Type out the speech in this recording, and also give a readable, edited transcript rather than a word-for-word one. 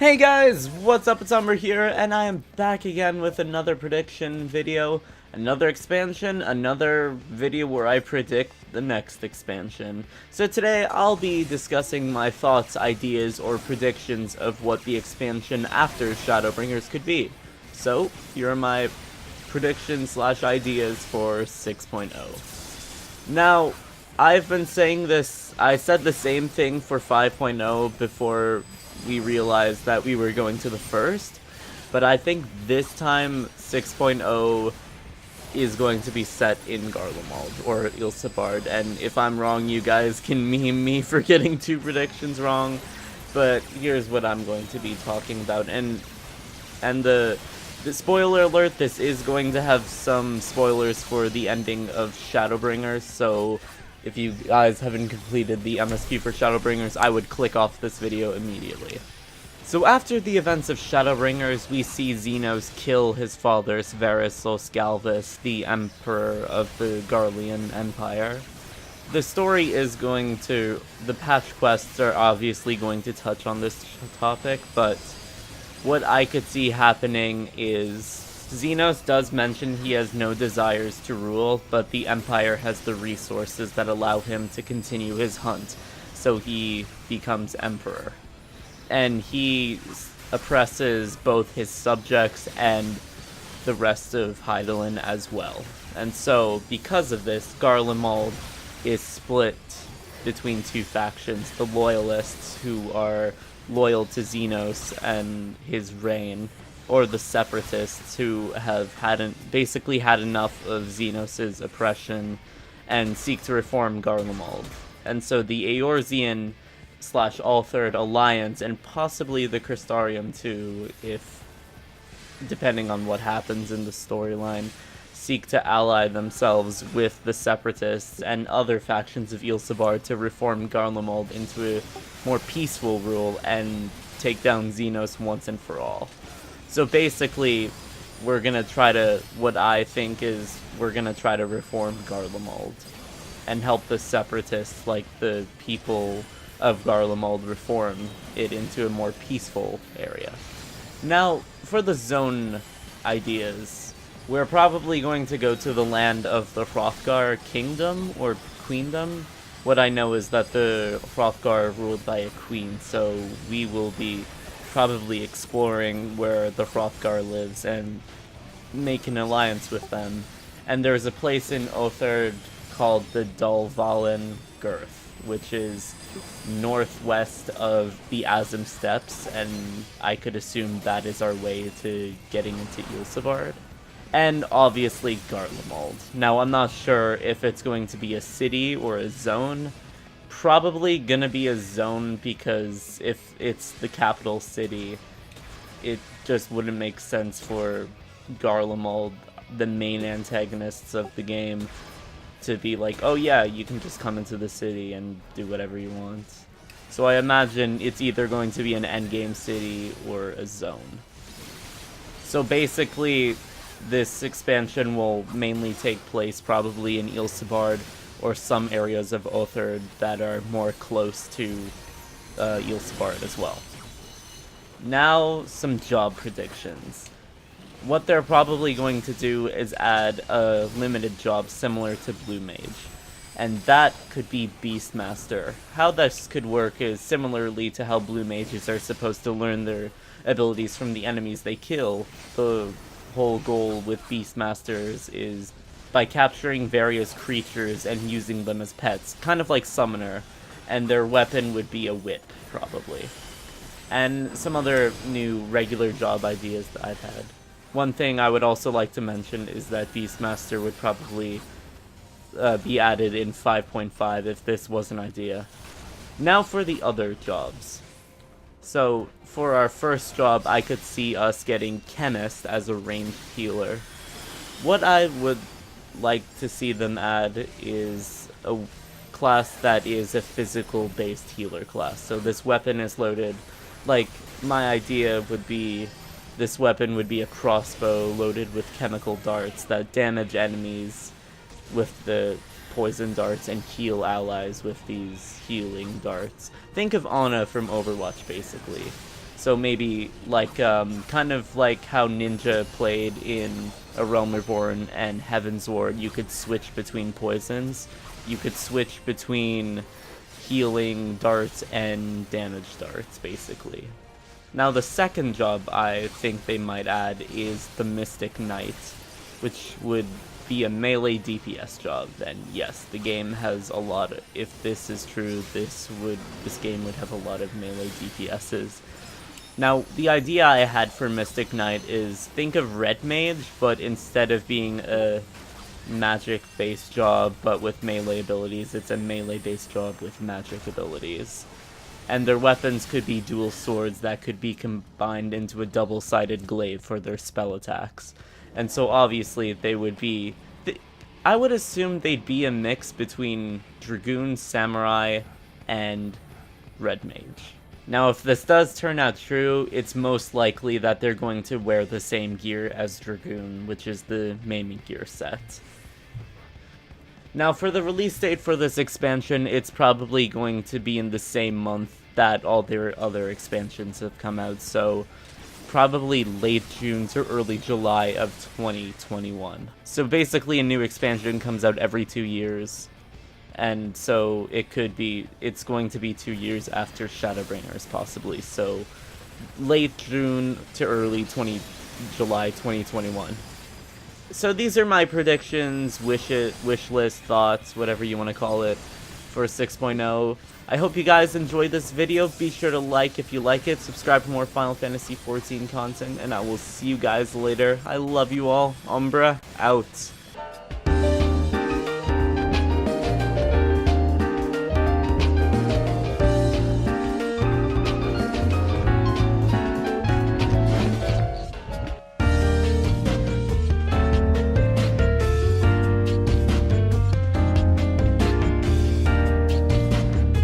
Hey guys, what's up? It's Umbruhh here, and I am back again with another prediction video, another expansion, another video where I predict the next expansion. So today I'll be discussing my thoughts, ideas, or predictions of what the expansion after Shadowbringers could be. So, here are my predictions / ideas for 6.0. Now, I've been saying this, I said the same thing for 5.0 before we realized that we were going to the first, but I think this time 6.0 is going to be set in Garlemald or Ilsabard, and if I'm wrong, you guys can meme me for getting two predictions wrong, but here's what I'm going to be talking about. And the spoiler alert, this is going to have some spoilers for the ending of Shadowbringers, so if you guys haven't completed the MSQ for Shadowbringers, I would click off this video immediately. So after the events of Shadowbringers, we see Xenos kill his father, Severus Oscalvus, the Emperor of the Garlean Empire. The story is going to... the patch quests are obviously going to touch on this topic, but what I could see happening is Xenos does mention he has no desires to rule, but the Empire has the resources that allow him to continue his hunt, so he becomes Emperor. And he oppresses both his subjects and the rest of Hydaelyn as well. And so, because of this, Garlemald is split between two factions, the Loyalists, who are loyal to Xenos and his reign, or the Separatists, who have basically had enough of Xenos' oppression and seek to reform Garlemald. And so the Eorzean / All-Third Alliance, and possibly the Crystarium too, if depending on what happens in the storyline, seek to ally themselves with the Separatists and other factions of Ilsabard to reform Garlemald into a more peaceful rule and take down Xenos once and for all. So basically, we're gonna try to, what I think is, we're gonna try to reform Garlemald and help the Separatists, like the people of Garlemald, reform it into a more peaceful area. Now, for the zone ideas, we're probably going to go to the land of the Hrothgar Kingdom, or Queendom. What I know is that the Hrothgar are ruled by a queen, so we will be probably exploring where the Hrothgar lives and make an alliance with them. And there's a place in Otherd called the Dulvalen Girth, which is northwest of the Azim Steppes, and I could assume that is our way to getting into Ilsabard. And obviously Garlemald. Now, I'm not sure if it's going to be a city or a zone. Probably gonna be a zone, because if it's the capital city, it just wouldn't make sense for Garlemald, the main antagonists of the game, to be like, oh yeah, you can just come into the city and do whatever you want. So I imagine it's either going to be an endgame city or a zone. So basically, this expansion will mainly take place probably in Ilsabard, or some areas of Otherd that are more close to Ilsabard as well. Now, some job predictions. What they're probably going to do is add a limited job similar to Blue Mage, and that could be Beastmaster. How this could work is similarly to how Blue Mages are supposed to learn their abilities from the enemies they kill. The whole goal with Beastmasters is by capturing various creatures and using them as pets, kind of like Summoner, and their weapon would be a whip, probably. And some other new regular job ideas that I've had. One thing I would also like to mention is that Beastmaster would probably be added in 5.5 if this was an idea. Now for the other jobs. So, for our first job, I could see us getting Chemist as a ranged healer. What I would like to see them add is a class that is a physical-based healer class. So this weapon is loaded, like, my idea would be, this weapon would be a crossbow loaded with chemical darts that damage enemies with the poison darts and heal allies with these healing darts. Think of Ana from Overwatch, basically. So maybe like kind of like how Ninja played in A Realm Reborn and Heaven's Ward, you could switch between poisons. You could switch between healing darts and damage darts, basically. Now the second job I think they might add is the Mystic Knight, which would be a melee DPS job. Then yes, the game has a lot of, if this is true, this game would have a lot of melee DPSs. Now the idea I had for Mystic Knight is, think of Red Mage, but instead of being a magic based job but with melee abilities, it's a melee based job with magic abilities. And their weapons could be dual swords that could be combined into a double-sided glaive for their spell attacks. And so obviously they would be... I would assume they'd be a mix between Dragoon, Samurai, and Red Mage. Now if this does turn out true, it's most likely that they're going to wear the same gear as Dragoon, which is the main gear set. Now for the release date for this expansion, it's probably going to be in the same month that all their other expansions have come out, so probably late June to early July of 2021. So basically a new expansion comes out every 2 years, and so it's going to be 2 years after Shadowbringers possibly, so late June to early July 2021. So these are my predictions, wish list, thoughts, whatever you want to call it, for 6.0. I hope you guys enjoyed this video. Be sure to like if you like it, subscribe for more Final Fantasy XIV content, and I will see you guys later. I love you all. Umbruhh, out.